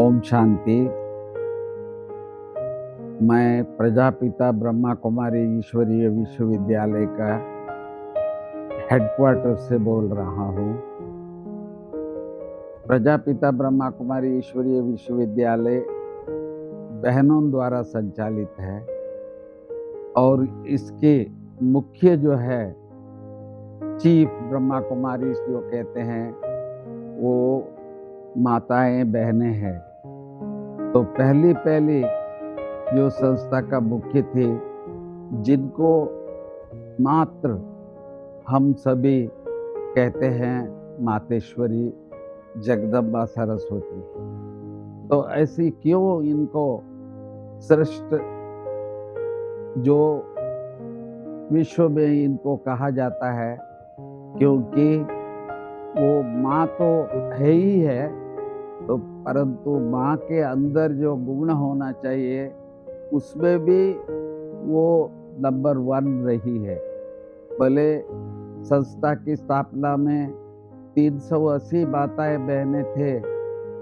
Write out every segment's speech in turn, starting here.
ओम शांति। मैं प्रजापिता ब्रह्मा कुमारी ईश्वरीय विश्वविद्यालय का हेडक्वार्टर से बोल रहा हूँ। प्रजापिता ब्रह्मा कुमारी ईश्वरीय विश्वविद्यालय बहनों द्वारा संचालित है और इसके मुख्य जो है चीफ ब्रह्मा कुमारी जो कहते हैं वो माताएं बहनें हैं। तो पहली जो संस्था का मुख्य थे, जिनको मात्र हम सभी कहते हैं मातेश्वरी जगदम्बा सरस्वती। तो ऐसी क्यों इनको श्रेष्ठ जो विश्व में इनको कहा जाता है, क्योंकि वो माँ तो है ही है, तो परंतु माँ के अंदर जो गुण होना चाहिए उसमें भी वो नंबर 1 रही है। भले संस्था की स्थापना में 380 माताएं बहनें थे,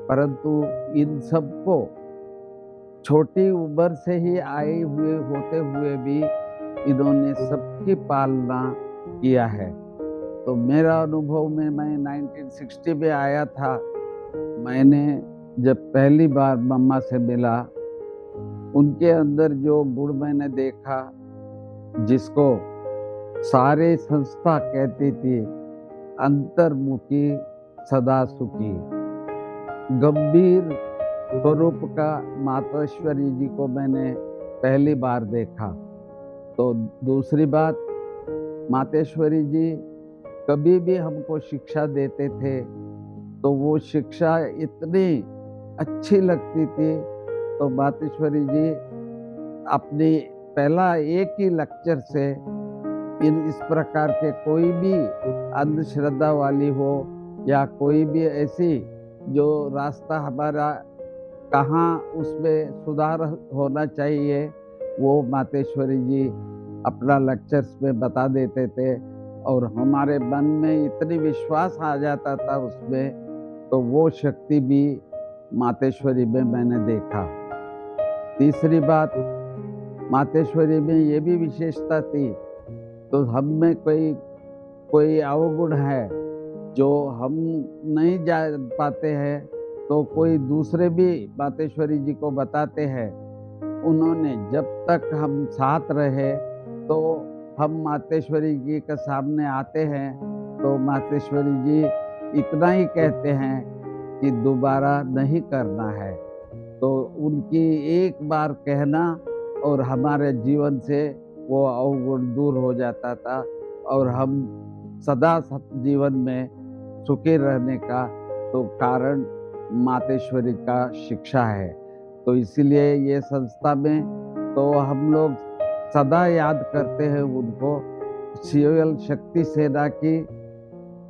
परंतु इन सबको छोटी उम्र से ही आए हुए होते हुए भी इन्होंने सबकी पालना किया है। तो मेरा अनुभव में मैं 1960 में आया था। मैंने जब पहली बार मम्मा से मिला, उनके अंदर जो गुण मैंने देखा, जिसको सारे संस्था कहती थी अंतर्मुखी सदा सुखी, गंभीर स्वरूप का मातेश्वरी जी को मैंने पहली बार देखा। तो दूसरी बात, मातेश्वरी जी कभी भी हमको शिक्षा देते थे तो वो शिक्षा इतनी अच्छी लगती थी। तो मातेश्वरी जी अपनी पहला एक ही लेक्चर से इस प्रकार के कोई भी अंधश्रद्धा वाली हो या कोई भी ऐसी जो रास्ता हमारा कहाँ उसमें सुधार होना चाहिए, वो मातेश्वरी जी अपना लेक्चर्स में बता देते थे और हमारे मन में इतनी विश्वास आ जाता था उसमें। तो वो शक्ति भी मातेश्वरी में मैंने देखा। तीसरी बात, मातेश्वरी में ये भी विशेषता थी, तो हम में कोई अवगुण है जो हम नहीं जान पाते हैं, तो कोई दूसरे भी मातेश्वरी जी को बताते हैं। उन्होंने जब तक हम साथ रहे, तो हम मातेश्वरी जी के सामने आते हैं तो मातेश्वरी जी इतना ही कहते हैं कि दोबारा नहीं करना है। तो उनकी एक बार कहना और हमारे जीवन से वो अवगुण दूर हो जाता था और हम सदा जीवन में सुखी रहने का तो कारण मातेश्वरी का शिक्षा है। तो इसीलिए ये संस्था में तो हम लोग सदा याद करते हैं उनको। शिवल शक्ति सेना की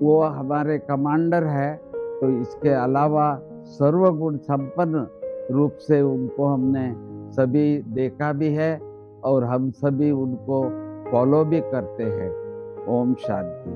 वो हमारे कमांडर है। तो इसके अलावा सर्वगुण संपन्न रूप से उनको हमने सभी देखा भी है और हम सभी उनको फॉलो भी करते हैं। ओम शांति।